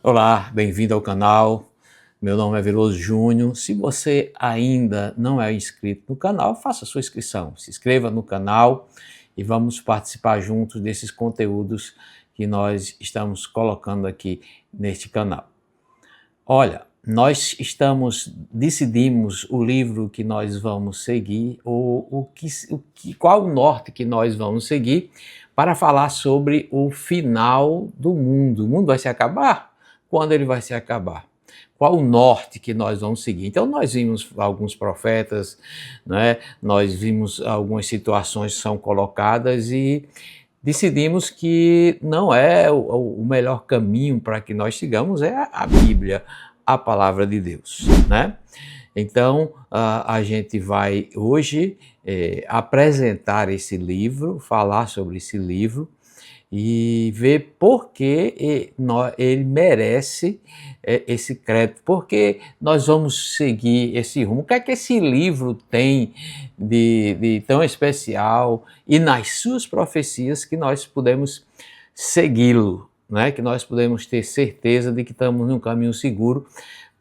Olá, bem-vindo ao canal. Meu nome é Veloso Júnior. Se você ainda não é inscrito no canal, faça sua inscrição. Se inscreva no canal e vamos participar juntos desses conteúdos que nós estamos colocando aqui neste canal. Olha, nós decidimos o livro que nós vamos seguir, qual o norte que nós vamos seguir para falar sobre o final do mundo. O mundo vai se acabar? Quando ele vai se acabar? Qual o norte que nós vamos seguir? Então nós vimos alguns profetas, né? Nós vimos algumas situações que são colocadas e decidimos que não é o melhor caminho para que nós sigamos, é a Bíblia, a palavra de Deus, né? Então, a gente vai hoje apresentar esse livro, falar sobre esse livro e ver por que ele merece esse crédito, porque nós vamos seguir esse rumo. O que é que esse livro tem de tão especial e nas suas profecias que nós podemos segui-lo, né? Que nós podemos ter certeza de que estamos num caminho seguro,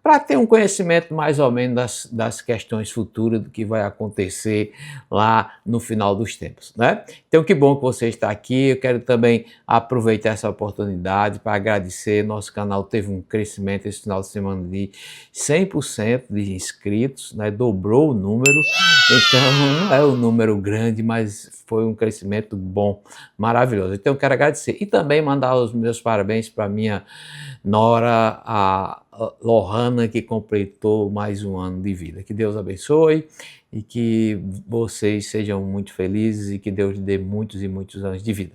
para ter um conhecimento mais ou menos das questões futuras, do que vai acontecer lá no final dos tempos, né? Então, que bom que você está aqui. Eu quero também aproveitar essa oportunidade para agradecer. Nosso canal teve um crescimento esse final de semana de 100% de inscritos, né? Dobrou o número. Então, não é um número grande, mas foi um crescimento bom, maravilhoso. Então, eu quero agradecer e também mandar os meus parabéns para minha nora, a Lohana, que completou mais um ano de vida. Que Deus abençoe e que vocês sejam muito felizes e que Deus lhe dê muitos e muitos anos de vida.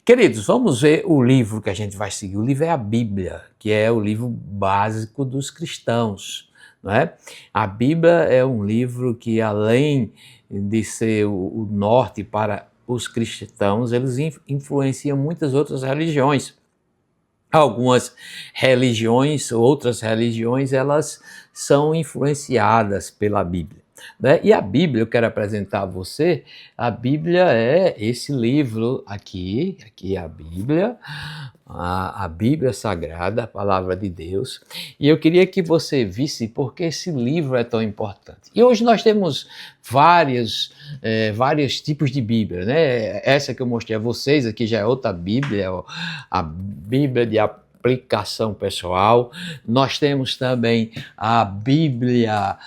Queridos, vamos ver o livro que a gente vai seguir. O livro é a Bíblia, que é o livro básico dos cristãos, não é? A Bíblia é um livro que, além de ser o norte para os cristãos, eles influenciam muitas outras religiões. Algumas religiões, outras religiões, elas são influenciadas pela Bíblia, né? E a Bíblia, eu quero apresentar a você, a Bíblia é esse livro aqui é a Bíblia, a Bíblia Sagrada, a Palavra de Deus, e eu queria que você visse por que esse livro é tão importante. E hoje nós temos vários tipos de Bíblia, né? Essa que eu mostrei a vocês aqui já é outra Bíblia, a Bíblia de aplicação pessoal. Nós temos também a Bíblia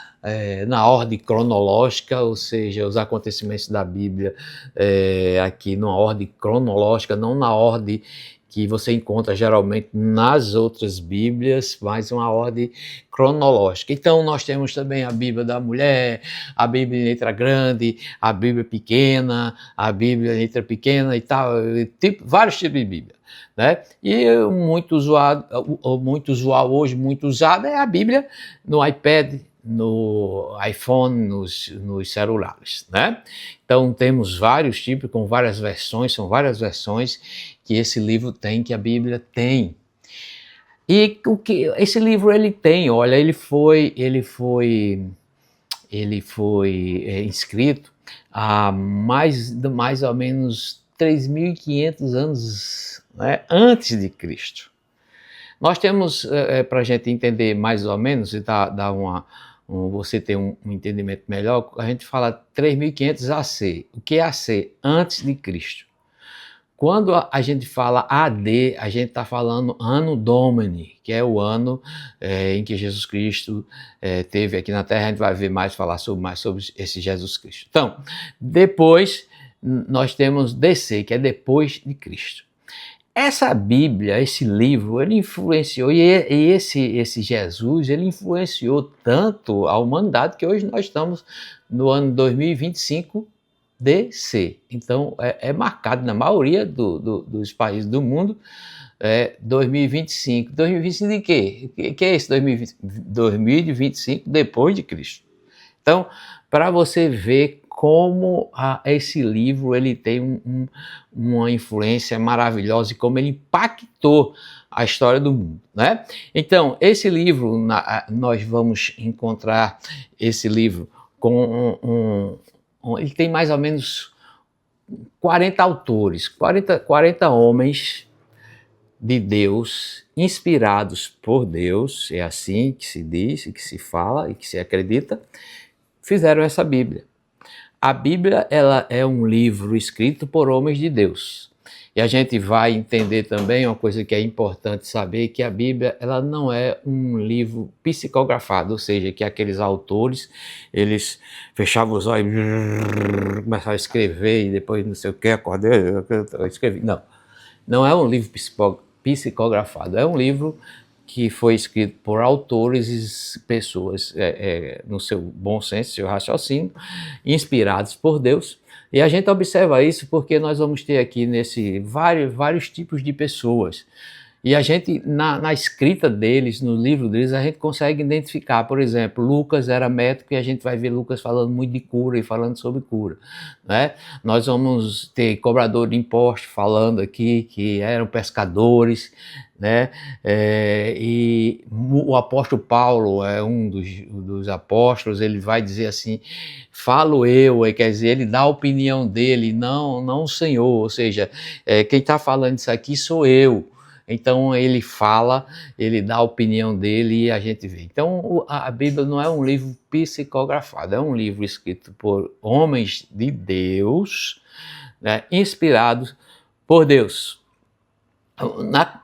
na ordem cronológica, ou seja, os acontecimentos da Bíblia aqui numa ordem cronológica, não na ordem que você encontra geralmente nas outras Bíblias, mas uma ordem cronológica. Então nós temos também a Bíblia da mulher, a Bíblia em letra grande, a Bíblia pequena, a Bíblia em letra pequena e tal, vários tipos de Bíblia, né? E muito usual hoje, muito usada é a Bíblia no iPad, no iPhone, nos celulares, né? Então temos vários tipos, com várias versões, são várias versões que esse livro tem, que a Bíblia tem. E o que esse livro ele tem, olha, ele foi escrito há mais ou menos 3.500 anos, né, antes de Cristo. Nós temos, para a gente entender mais ou menos, e você ter um entendimento melhor, a gente fala 3.500 AC. O que é AC? Antes de Cristo. Quando a gente fala AD, a gente está falando Anno Domini, que é o ano em que Jesus Cristo teve aqui na Terra. A gente vai ver mais sobre esse Jesus Cristo. Então, depois nós temos DC, que é depois de Cristo. Essa Bíblia, esse livro, ele influenciou, e esse Jesus, ele influenciou tanto a humanidade que hoje nós estamos no ano 2025 DC. Então, é marcado na maioria dos países do mundo 2025. 2025 de quê? O que é esse 2025 depois de Cristo? Então, para você ver como esse livro ele tem uma influência maravilhosa e como ele impactou a história do mundo, né? Então, esse livro, nós vamos encontrar esse livro com ele tem mais ou menos 40 autores, 40 homens de Deus, inspirados por Deus, é assim que se diz, e que se fala, e que se acredita, fizeram essa Bíblia. A Bíblia, ela é um livro escrito por homens de Deus. E a gente vai entender também uma coisa que é importante saber, que a Bíblia, ela não é um livro psicografado, ou seja, que aqueles autores, eles fechavam os olhos, começavam a escrever e depois não sei o que, acordei, eu escrevi. Não, não é um livro psicografado, é um livro que foi escrito por autores e pessoas, no seu bom senso, seu raciocínio, inspirados por Deus. E a gente observa isso porque nós vamos ter aqui vários tipos de pessoas. E a gente, na escrita deles, no livro deles, a gente consegue identificar, por exemplo, Lucas era médico e a gente vai ver Lucas falando muito de cura e falando sobre cura, né? Nós vamos ter cobrador de impostos falando aqui que eram pescadores, né? E o apóstolo Paulo é um dos apóstolos, ele vai dizer assim, falo eu, quer dizer, ele dá a opinião dele, não o Senhor, ou seja, quem está falando isso aqui sou eu. Então ele fala, ele dá a opinião dele e a gente vê. Então a Bíblia não é um livro psicografado, é um livro escrito por homens de Deus, né, inspirados por Deus.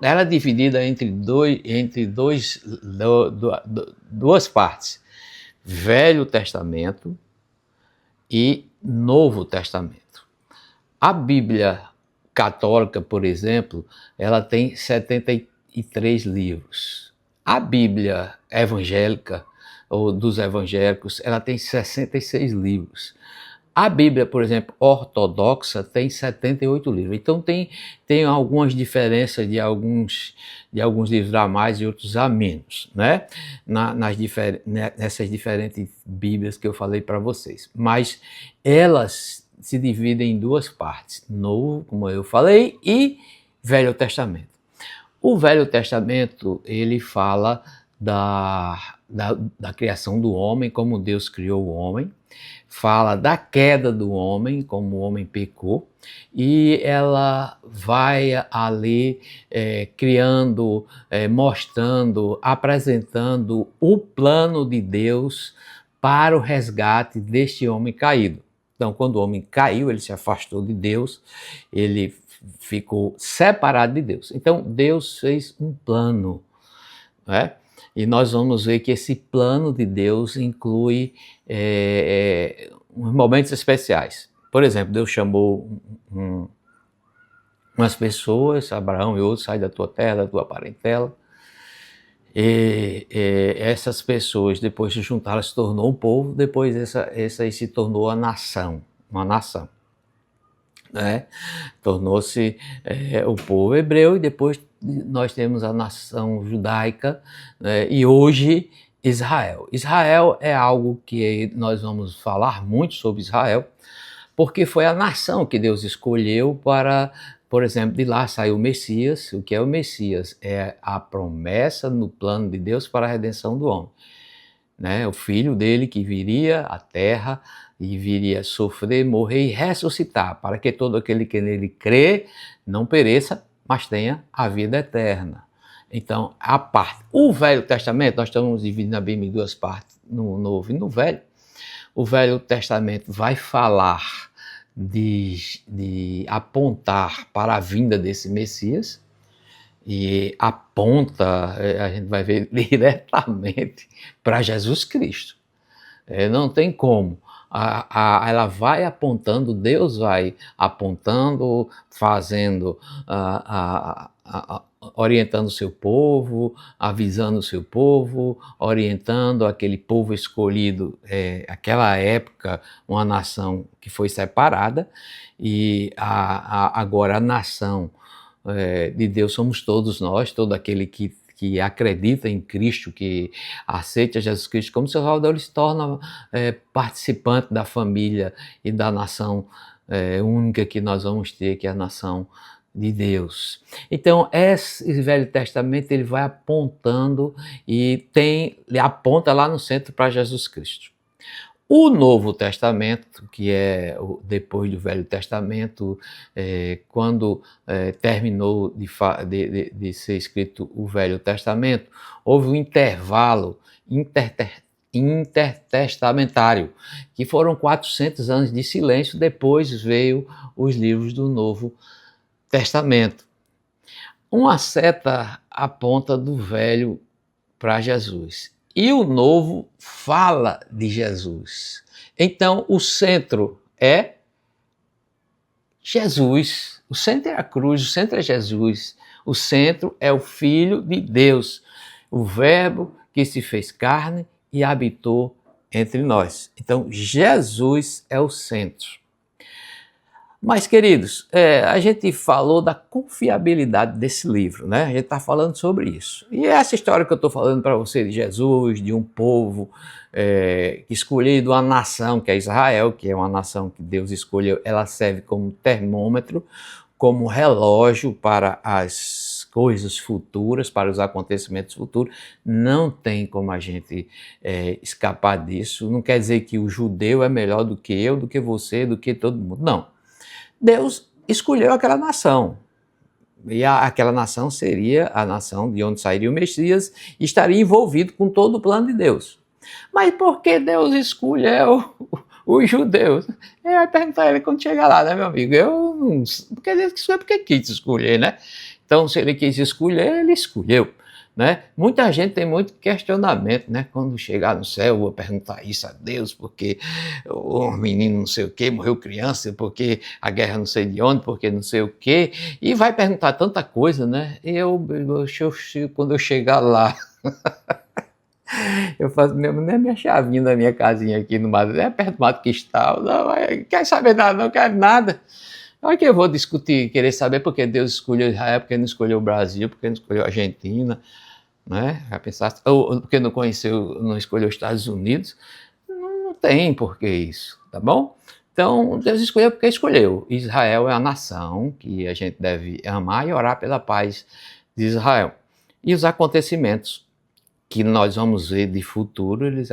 Ela é dividida entre duas partes, Velho Testamento e Novo Testamento. A Bíblia católica, por exemplo, ela tem 73 livros. A Bíblia evangélica, ou dos evangélicos, ela tem 66 livros. A Bíblia, por exemplo, ortodoxa, tem 78 livros. Então tem algumas diferenças de alguns livros a mais e outros a menos, né? Nessas diferentes Bíblias que eu falei para vocês. Mas elas se dividem em duas partes, Novo, como eu falei, e Velho Testamento. O Velho Testamento, ele fala da criação do homem, como Deus criou o homem, fala da queda do homem, como o homem pecou, e ela vai ali criando, mostrando, apresentando o plano de Deus para o resgate deste homem caído. Então, quando o homem caiu, ele se afastou de Deus, ele ficou separado de Deus. Então, Deus fez um plano, né? E nós vamos ver que esse plano de Deus inclui momentos especiais. Por exemplo, Deus chamou umas pessoas, Abraão e outros, sai da tua terra, da tua parentela. E essas pessoas, depois de juntaram, se tornou um povo, depois essa aí se tornou uma nação, né? Tornou-se o povo hebreu e depois nós temos a nação judaica, né? E hoje Israel. Israel é algo que nós vamos falar muito sobre Israel, porque foi a nação que Deus escolheu para, por exemplo, de lá saiu o Messias. O que é o Messias? É a promessa no plano de Deus para a redenção do homem, né? O filho dele que viria à terra e viria sofrer, morrer e ressuscitar, para que todo aquele que nele crê não pereça, mas tenha a vida eterna. Então, o Velho Testamento, nós estamos dividindo a Bíblia em duas partes, no Novo e no Velho. O Velho Testamento vai falar de apontar para a vinda desse Messias, e aponta, a gente vai ver diretamente para Jesus Cristo. Não tem como. Ela vai apontando, Deus vai apontando, fazendo, orientando o seu povo, avisando o seu povo, orientando aquele povo escolhido, aquela época, uma nação que foi separada, e agora a nação de Deus somos todos nós, todo aquele que acredita em Cristo, que aceita Jesus Cristo como seu Salvador, ele se torna participante da família e da nação única que nós vamos ter, que é a nação de Deus. Então, esse Velho Testamento ele vai apontando e aponta lá no centro para Jesus Cristo. O Novo Testamento, que é depois do Velho Testamento, quando terminou de ser escrito o Velho Testamento, houve um intervalo intertestamentário, que foram 400 anos de silêncio, depois veio os livros do Novo Testamento. Uma seta aponta do Velho para Jesus e o Novo fala de Jesus. Então, o centro é Jesus. O centro é a cruz, o centro é Jesus. O centro é o Filho de Deus, o Verbo que se fez carne e habitou entre nós. Então, Jesus é o centro. Mas, queridos, a gente falou da confiabilidade desse livro, né? A gente está falando sobre isso. E essa história que eu estou falando para você de Jesus, de um povo escolhido, uma nação que é Israel, que é uma nação que Deus escolheu, ela serve como termômetro, como relógio para as coisas futuras, para os acontecimentos futuros. Não tem como a gente escapar disso. Não quer dizer que o judeu é melhor do que eu, do que você, do que todo mundo. Não. Deus escolheu aquela nação. E aquela nação seria a nação de onde sairia o Messias e estaria envolvido com todo o plano de Deus. Mas por que Deus escolheu os judeus? Eu ia perguntar a ele quando chegar lá, né, meu amigo? Eu não sei, porque Deus escolheu, porque quis escolher, né? Então, se ele quis escolher, ele escolheu. Né? Muita gente tem muito questionamento, né? Quando chegar no céu, eu vou perguntar isso a Deus, porque o menino não sei o que, morreu criança, porque a guerra não sei de onde, porque não sei o que, e vai perguntar tanta coisa, né? Quando eu chegar lá, eu faço mesmo, nem a minha chavinha da minha casinha aqui no mato, é perto do mato Cristal, não quer saber nada, não quero nada. Não é que eu vou discutir, querer saber porque Deus escolheu Israel, porque não escolheu o Brasil, porque não escolheu a Argentina, né? Já pensaste, ou porque não escolheu os Estados Unidos, não tem por que isso, tá bom? Então, Deus escolheu porque escolheu. Israel é a nação que a gente deve amar e orar pela paz de Israel. E os acontecimentos que nós vamos ver de futuro, eles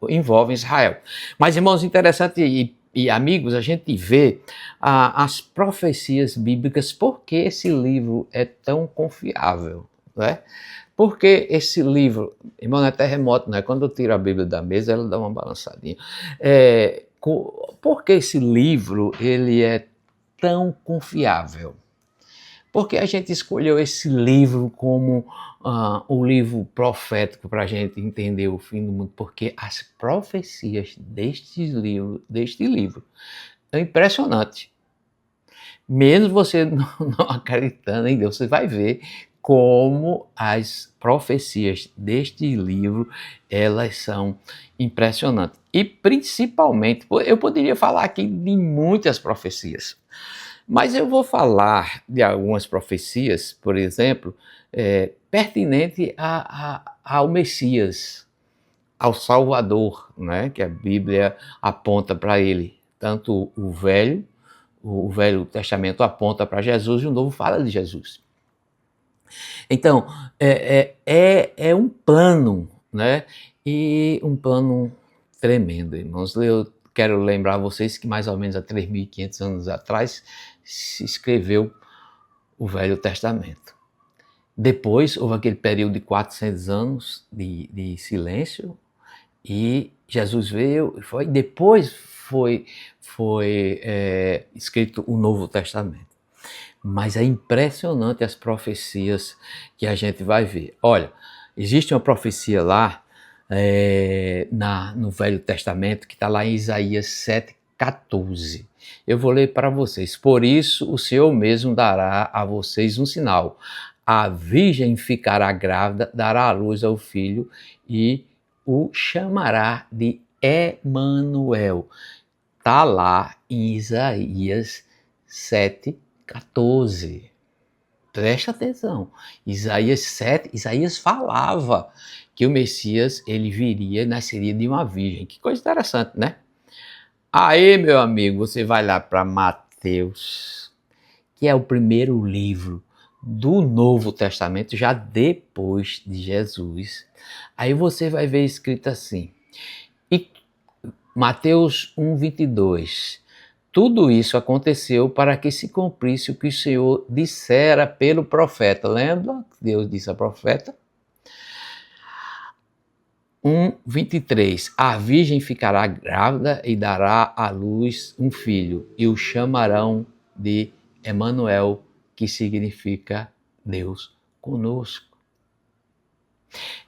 envolvem Israel. Mas, irmãos, interessante e amigos, a gente vê as profecias bíblicas, por que esse livro é tão confiável, né? Porque esse livro, irmão, não é terremoto, não é? Quando eu tiro a Bíblia da mesa, ela dá uma balançadinha. Por que esse livro ele é tão confiável? Porque a gente escolheu esse livro como o livro profético para a gente entender o fim do mundo, porque as profecias deste livro é impressionante. Mesmo você não acreditando em Deus, você vai ver como as profecias deste livro, elas são impressionantes. E principalmente, eu poderia falar aqui de muitas profecias, mas eu vou falar de algumas profecias, por exemplo, pertinente ao Messias, ao Salvador, né, que a Bíblia aponta para ele. Tanto o Velho Testamento aponta para Jesus e o Novo fala de Jesus. Então, é um plano, né? E um plano tremendo, irmãos. Eu quero lembrar vocês que mais ou menos há 3.500 anos atrás se escreveu o Velho Testamento. Depois houve aquele período de 400 anos de silêncio e Jesus veio, depois foi escrito o Novo Testamento. Mas é impressionante as profecias que a gente vai ver. Olha, existe uma profecia lá no Velho Testamento que está lá em Isaías 7,14. Eu vou ler para vocês. Por isso o Senhor mesmo dará a vocês um sinal. A virgem ficará grávida, dará à luz ao filho e o chamará de Emanuel. Está lá em Isaías 7,14. Preste atenção. Isaías 7, Isaías falava que o Messias ele viria, nasceria de uma virgem. Que coisa interessante, né? Aí, meu amigo, você vai lá para Mateus, que é o primeiro livro do Novo Testamento, já depois de Jesus. Aí você vai ver escrito assim: Mateus 1:22. Tudo isso aconteceu para que se cumprisse o que o Senhor dissera pelo profeta. Lembra? Deus disse ao profeta. 1:23. A virgem ficará grávida e dará à luz um filho, e o chamarão de Emanuel, que significa Deus conosco.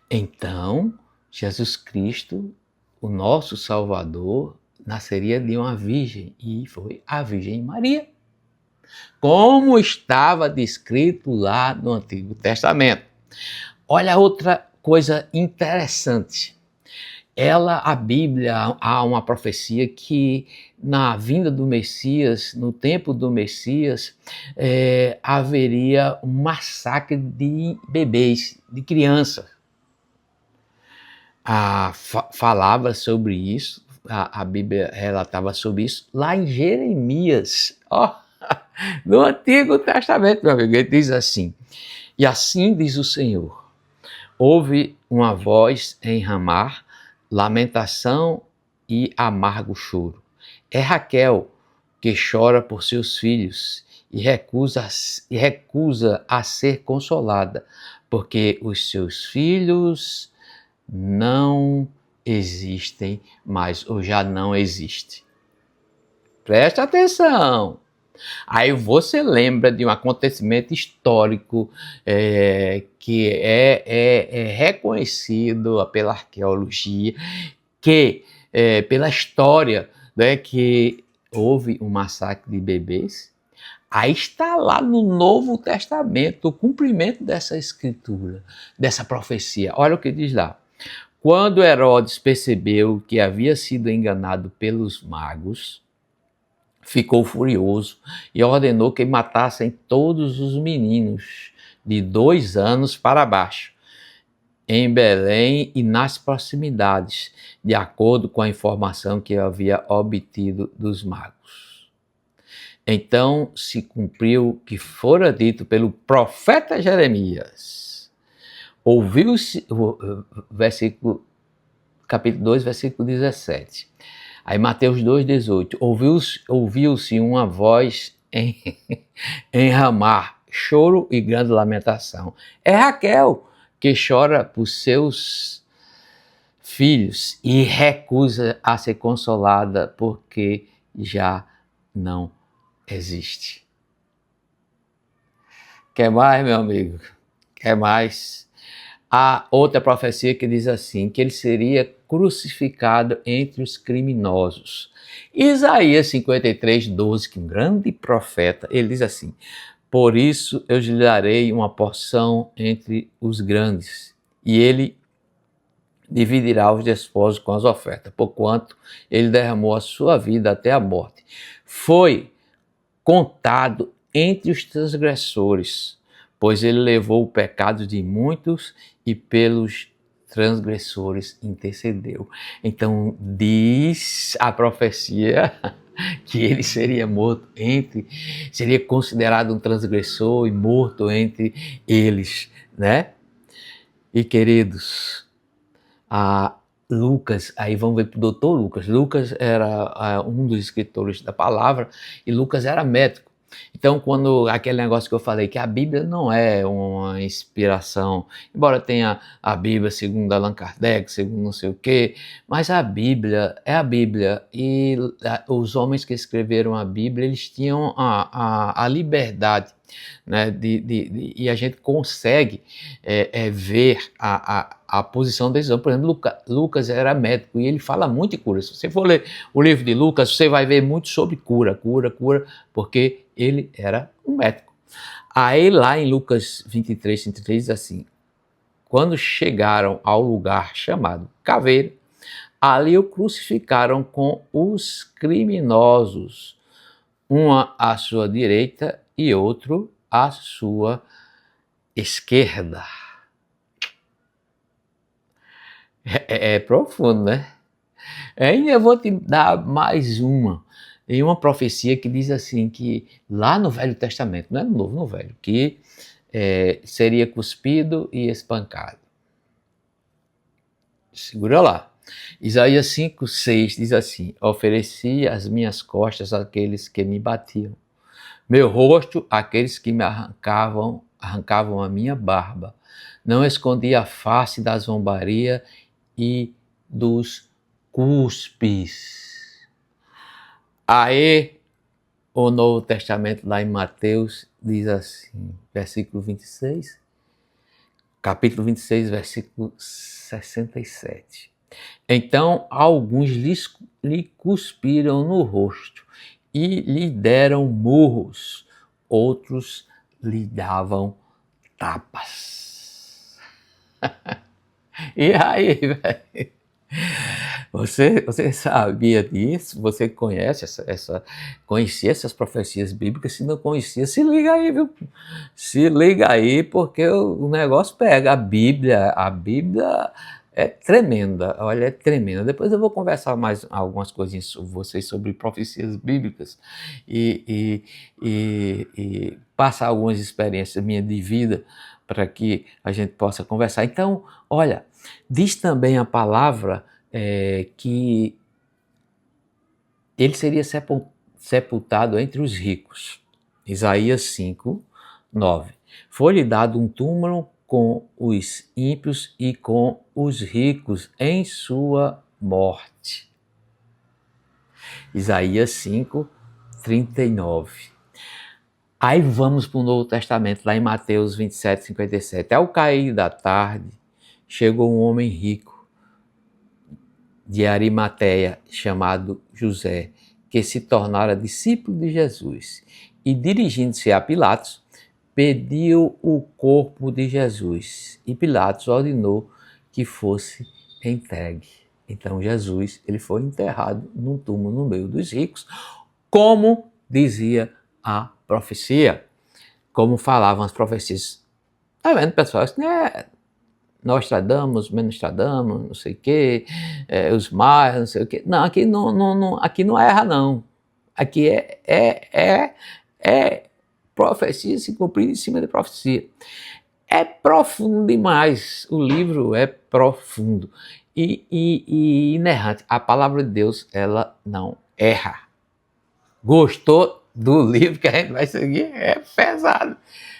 Então, Jesus Cristo, o nosso Salvador, nasceria de uma virgem, e foi a Virgem Maria, como estava descrito lá no Antigo Testamento. Olha outra coisa interessante. A Bíblia, há uma profecia que na vinda do Messias, no tempo do Messias, haveria um massacre de bebês, de crianças. Falava sobre isso, a Bíblia relatava sobre isso lá em Jeremias, no Antigo Testamento, meu amigo. Ele diz assim: e assim diz o Senhor, houve uma voz em Ramá, lamentação e amargo choro. É Raquel que chora por seus filhos e recusa a ser consolada, porque os seus filhos não existem mais, ou já não existem. Presta atenção! Aí você lembra de um acontecimento histórico que é reconhecido pela arqueologia, que pela história, né, que houve um massacre de bebês. Aí está lá no Novo Testamento o cumprimento dessa escritura, dessa profecia. Olha o que diz lá. Quando Herodes percebeu que havia sido enganado pelos magos, ficou furioso e ordenou que matassem todos os meninos de 2 anos para baixo, em Belém e nas proximidades, de acordo com a informação que havia obtido dos magos. Então se cumpriu o que fora dito pelo profeta Jeremias. Ouviu-se, capítulo 2, versículo 17. Aí Mateus 2,18, ouviu-se uma voz em Ramá, choro e grande lamentação. É Raquel que chora por seus filhos e recusa a ser consolada porque já não existe. Quer mais, meu amigo? Quer mais? Há outra profecia que diz assim, que ele seria crucificado entre os criminosos. Isaías 53:12, que é um grande profeta, ele diz assim: por isso eu lhe darei uma porção entre os grandes, e ele dividirá os despojos com as ofertas, porquanto ele derramou a sua vida até a morte. Foi contado entre os transgressores, pois ele levou o pecado de muitos e pelos transgressores intercedeu. Então diz a profecia que ele seria morto seria considerado um transgressor e morto entre eles, né? E queridos, Lucas, aí vamos ver para o doutor Lucas. Lucas era um dos escritores da palavra e Lucas era médico. Então, quando aquele negócio que eu falei, que a Bíblia não é uma inspiração, embora tenha a Bíblia segundo Allan Kardec, segundo não sei o quê, mas a Bíblia é a Bíblia, e os homens que escreveram a Bíblia, eles tinham a liberdade, né, e a gente consegue ver a posição deles. Por exemplo, Lucas era médico e ele fala muito de cura. Se você for ler o livro de Lucas, você vai ver muito sobre cura, porque ele era um médico. Aí lá em Lucas 23:33 diz assim: quando chegaram ao lugar chamado Caveira, ali o crucificaram com os criminosos, uma à sua direita e outro à sua esquerda. É profundo, né? Ainda eu vou te dar mais uma. Em uma profecia que diz assim, que lá no Velho Testamento, não é no Novo, no Velho, que seria cuspido e espancado. Segura lá. Isaías 5:6 diz assim: ofereci as minhas costas àqueles que me batiam, meu rosto àqueles que me arrancavam a minha barba. Não escondi a face da zombaria e dos cuspes. Aí, o Novo Testamento, lá em Mateus, diz assim, versículo 26, capítulo 26, versículo 67. Então, alguns lhe cuspiram no rosto e lhe deram murros, outros lhe davam tapas. E aí, velho? Você sabia disso? Você conhece conhecia essas profecias bíblicas? Se não conhecia, se liga aí, viu? Se liga aí, porque o negócio pega. A Bíblia é tremenda, olha, é tremenda. Depois eu vou conversar mais algumas coisinhas com vocês sobre profecias bíblicas e passar algumas experiências minhas de vida para que a gente possa conversar. Então, olha, diz também a palavra que ele seria sepultado entre os ricos. Isaías 5:9. Foi-lhe dado um túmulo com os ímpios e com os ricos em sua morte. Isaías 5:39. Aí vamos para o Novo Testamento, lá em Mateus 27:57. Ao cair da tarde, chegou um homem rico de Arimateia, chamado José, que se tornara discípulo de Jesus, e dirigindo-se a Pilatos, pediu o corpo de Jesus, e Pilatos ordenou que fosse entregue. Então Jesus, ele foi enterrado num túmulo no meio dos ricos, como dizia a profecia, como falavam as profecias. Tá vendo, pessoal? Isso não é Nostradamus, Menos-Stradamus, não sei o quê, os maias, não sei o quê. Não, aqui não erra, não. Aqui é profecia se cumprir em cima de profecia. É profundo demais, o livro é profundo e inerrante. A palavra de Deus, ela não erra. Gostou do livro que a gente vai seguir? É pesado.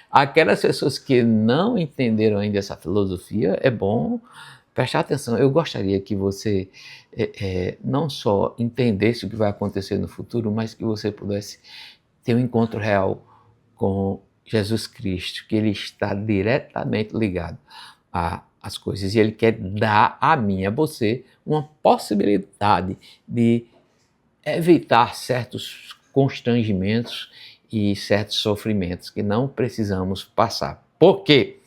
Aquelas pessoas que não entenderam ainda essa filosofia, é bom prestar atenção. Eu gostaria que você não só entendesse o que vai acontecer no futuro, mas que você pudesse ter um encontro real com Jesus Cristo, que ele está diretamente ligado às coisas. E ele quer dar a mim, a você, uma possibilidade de evitar certos constrangimentos e certos sofrimentos que não precisamos passar. Por quê?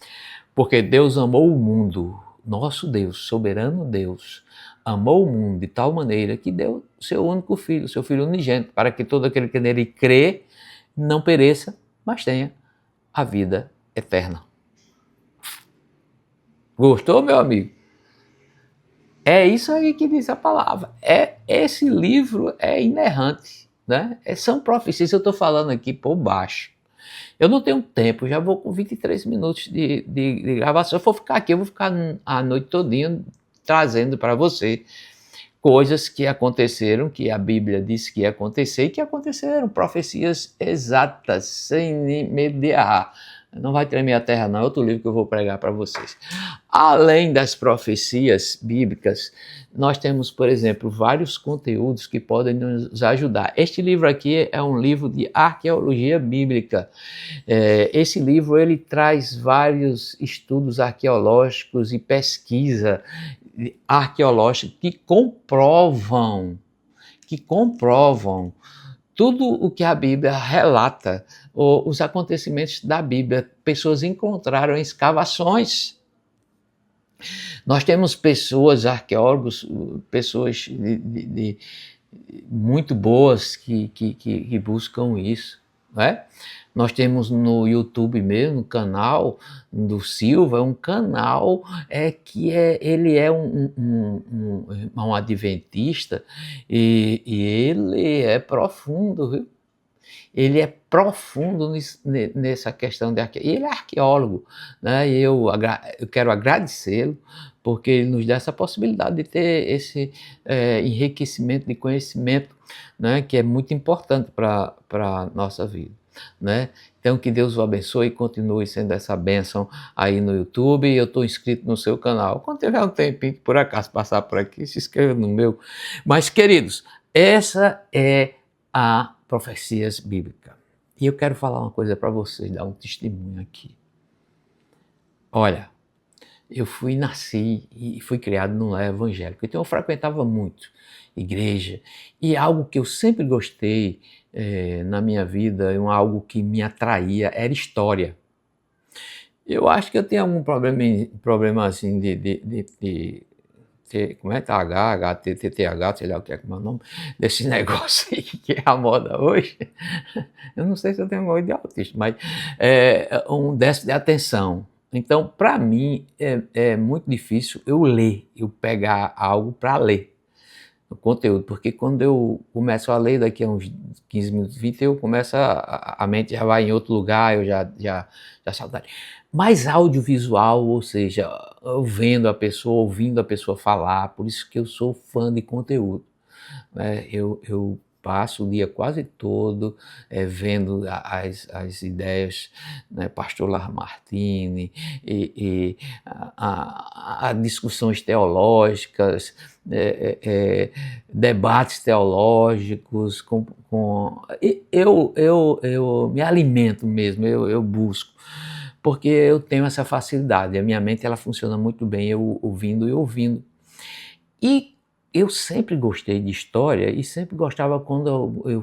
Porque Deus amou o mundo, nosso Deus, soberano Deus, amou o mundo de tal maneira que deu o seu único filho, seu filho unigênito, para que todo aquele que nele crê não pereça, mas tenha a vida eterna. Gostou, meu amigo? É isso aí que diz a palavra. Esse livro é inerrante, né? São profecias, eu estou falando aqui por baixo. Eu não tenho tempo, já vou com 23 minutos de gravação. Eu vou ficar a noite todinha trazendo para você coisas que aconteceram, que a Bíblia disse que ia acontecer e que aconteceram, profecias exatas, sem medo de errar. Não vai tremer a terra não, é outro livro que eu vou pregar para vocês. Além das profecias bíblicas, nós temos, por exemplo, vários conteúdos que podem nos ajudar. Este livro aqui é um livro de arqueologia bíblica. Esse livro ele traz vários estudos arqueológicos e pesquisa arqueológica que comprovam tudo o que a Bíblia relata, os acontecimentos da Bíblia. Pessoas encontraram em escavações. Nós temos pessoas, arqueólogos, pessoas muito boas que buscam isso, não é? Nós temos no YouTube mesmo, no canal do Silva, um canal ele é um adventista e ele é profundo, viu? ele é profundo nessa questão de arqueologia. E ele é arqueólogo, né? E eu quero agradecê-lo, porque ele nos dá essa possibilidade de ter esse enriquecimento de conhecimento, né? Que é muito importante para a nossa vida, né? Então, que Deus o abençoe e continue sendo essa bênção aí no YouTube. Eu estou inscrito no seu canal. Quando tiver um tempinho, por acaso passar por aqui, se inscreva no meu. Mas, queridos, essa é a Profecias Bíblicas. E eu quero falar uma coisa para vocês, dar um testemunho aqui. Olha, eu nasci e fui criado num lar evangélico, então eu frequentava muito igreja, e algo que eu sempre gostei na minha vida, algo que me atraía, era história. Eu acho que eu tenho algum problema assim como é TH, HTTH, sei lá o que é o meu nome, desse negócio aí que é a moda hoje. Eu não sei se eu tenho alguma coisa de autista, mas um déficit de atenção. Então, para mim, é muito difícil eu pegar algo para ler o conteúdo, porque quando eu começo a ler, daqui a uns 15 minutos, 20, eu começo a mente já vai em outro lugar, eu já salto dali. Mas audiovisual, ou seja, eu vendo a pessoa, ouvindo a pessoa falar, por isso que eu sou fã de conteúdo, né? Eu passo o dia quase todo vendo as ideias, né, Pastor Lamartine e discussões teológicas, debates teológicos, eu me alimento mesmo, eu busco, porque eu tenho essa facilidade, a minha mente ela funciona muito bem, eu ouvindo e ouvindo. E eu sempre gostei de história e sempre gostava quando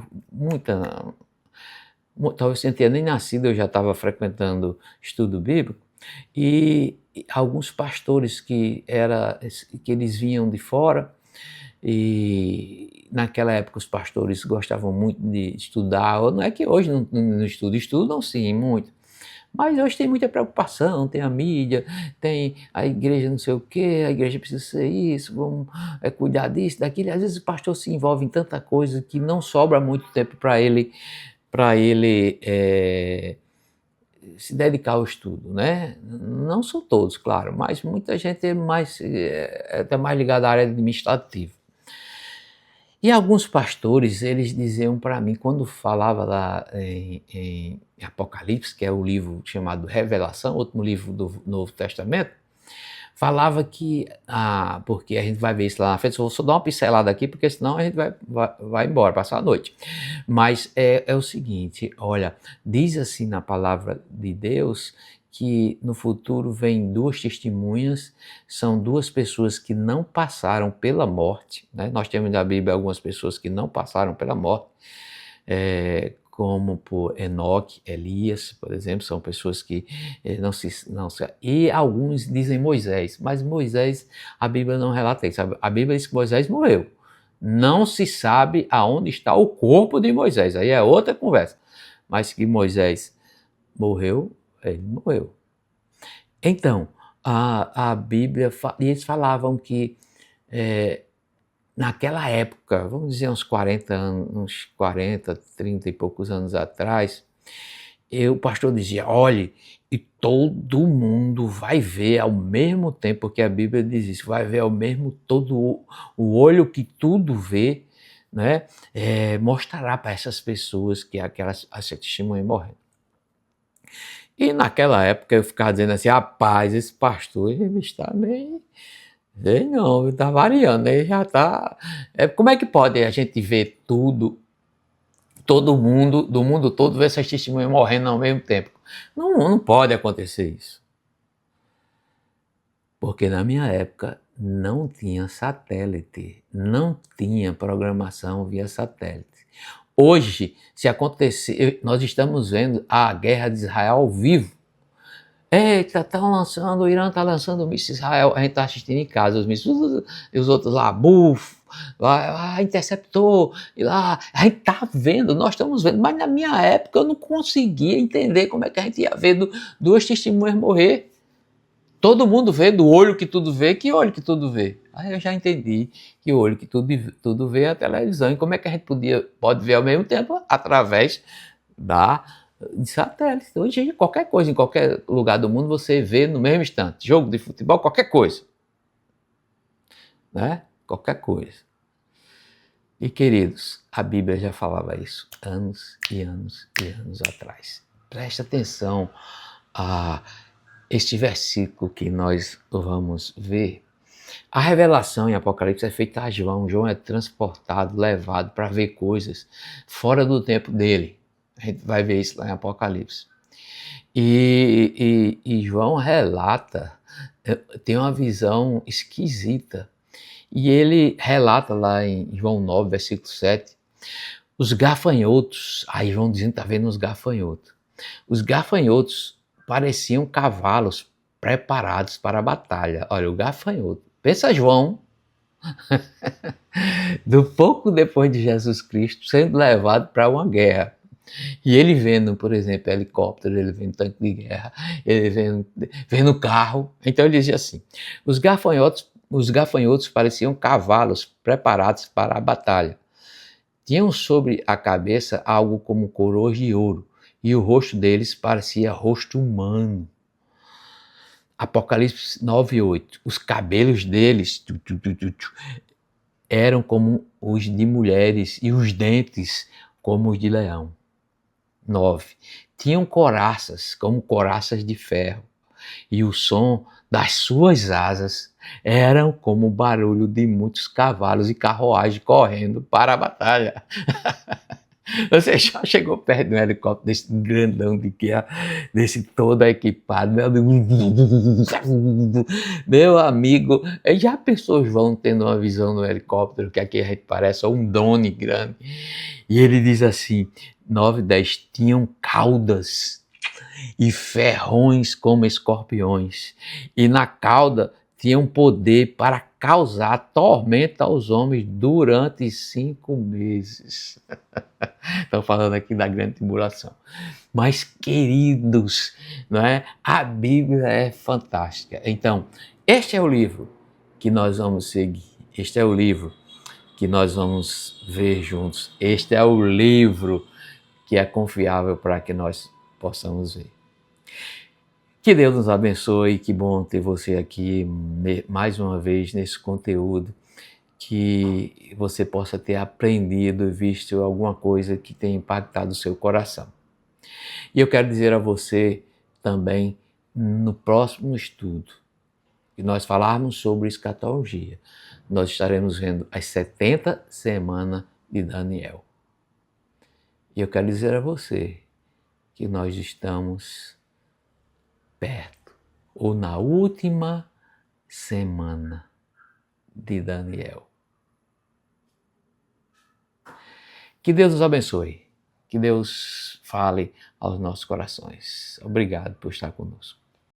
talvez sem ter nem nascido, eu já estava frequentando estudo bíblico, e alguns pastores que eles vinham de fora, e naquela época os pastores gostavam muito de estudar, não é que hoje não estudam sim, muito, mas hoje tem muita preocupação, tem a mídia, tem a igreja não sei o quê, a igreja precisa ser isso, vamos cuidar disso, daquilo. Às vezes o pastor se envolve em tanta coisa que não sobra muito tempo para ele se dedicar ao estudo, né? Não são todos, claro, mas muita gente está mais ligada à área administrativa. E alguns pastores, eles diziam para mim, quando falava lá em Apocalipse, que é o livro chamado Revelação, último livro do Novo Testamento, falava que, porque a gente vai ver isso lá na frente, eu vou só dar uma pincelada aqui, porque senão a gente vai embora, passar a noite. Mas é o seguinte, olha, diz assim na palavra de Deus, que no futuro vem duas testemunhas, são duas pessoas que não passaram pela morte, né? Nós temos na Bíblia algumas pessoas que não passaram pela morte, como por Enoque, Elias, por exemplo, são pessoas que e alguns dizem Moisés, mas Moisés, a Bíblia não relata isso, a Bíblia diz que Moisés morreu. Não se sabe aonde está o corpo de Moisés, aí é outra conversa, mas que Moisés morreu, ele morreu. Então, a Bíblia, e eles falavam que naquela época, vamos dizer uns 40 anos, uns 40, 30 e poucos anos atrás, o pastor dizia, olhe, e todo mundo vai ver ao mesmo tempo, porque a Bíblia diz isso, vai ver ao mesmo todo o olho que tudo vê, né, mostrará para essas pessoas que essa testemunha morrendo. E naquela época eu ficava dizendo assim, rapaz, esse pastor ele está meio... Não, está variando, ele já está... como é que pode a gente ver todo mundo, do mundo todo, ver essas testemunhas morrendo ao mesmo tempo? Não pode acontecer isso. Porque na minha época não tinha satélite, não tinha programação via satélite. Hoje, se acontecer, nós estamos vendo a guerra de Israel ao vivo. Eita, o Irã está lançando mísseis Israel, a gente está assistindo em casa, os mísseis, e os outros lá, interceptou, e lá, a gente está vendo, nós estamos vendo, mas na minha época eu não conseguia entender como é que a gente ia ver duas testemunhas morrer. Todo mundo vê do olho que tudo vê, que olho que tudo vê? Aí eu já entendi que o olho que tudo vê é a televisão. E como é que a gente pode ver ao mesmo tempo? Através de satélite. Hoje, qualquer coisa, em qualquer lugar do mundo, você vê no mesmo instante. Jogo de futebol, qualquer coisa. Né? Qualquer coisa. E, queridos, a Bíblia já falava isso anos e anos e anos atrás. Presta atenção a este versículo que nós vamos ver. A revelação em Apocalipse é feita a João. João é transportado, levado para ver coisas fora do tempo dele. A gente vai ver isso lá em Apocalipse. E João relata, tem uma visão esquisita. E ele relata lá em João 9, versículo 7, os gafanhotos. Aí João dizendo que está vendo os gafanhotos. Os gafanhotos pareciam cavalos preparados para a batalha. Olha, o gafanhoto. Pensa João, do pouco depois de Jesus Cristo, sendo levado para uma guerra. E ele vendo, por exemplo, helicóptero, ele vendo tanque de guerra, ele vendo carro. Então ele dizia assim, os gafanhotos pareciam cavalos preparados para a batalha. Tinham sobre a cabeça algo como coroas de ouro, e o rosto deles parecia rosto humano. Apocalipse 9:8. Os cabelos deles eram como os de mulheres e os dentes como os de leão. 9. Tinham coraças como coraças de ferro, e o som das suas asas eram como o barulho de muitos cavalos e carruagens correndo para a batalha. Você já chegou perto de um helicóptero desse grandão de guerra, desse todo equipado, meu amigo, já pessoas vão tendo uma visão no helicóptero que aqui a gente parece um drone grande, e ele diz assim, 9, 10, tinham caudas e ferrões como escorpiões, e na cauda tinham poder para causar tormenta aos homens durante 5 meses. Estão falando aqui da grande tribulação. Mas, queridos, não é? A Bíblia é fantástica. Então, este é o livro que nós vamos seguir. Este é o livro que nós vamos ver juntos. Este é o livro que é confiável para que nós possamos ver. Que Deus nos abençoe, que bom ter você aqui mais uma vez nesse conteúdo, que você possa ter aprendido e visto alguma coisa que tenha impactado o seu coração. E eu quero dizer a você também, no próximo estudo, que nós falarmos sobre escatologia, nós estaremos vendo as 70 semanas de Daniel. E eu quero dizer a você que nós estamos perto, ou na última semana de Daniel. Que Deus nos abençoe, que Deus fale aos nossos corações. Obrigado por estar conosco.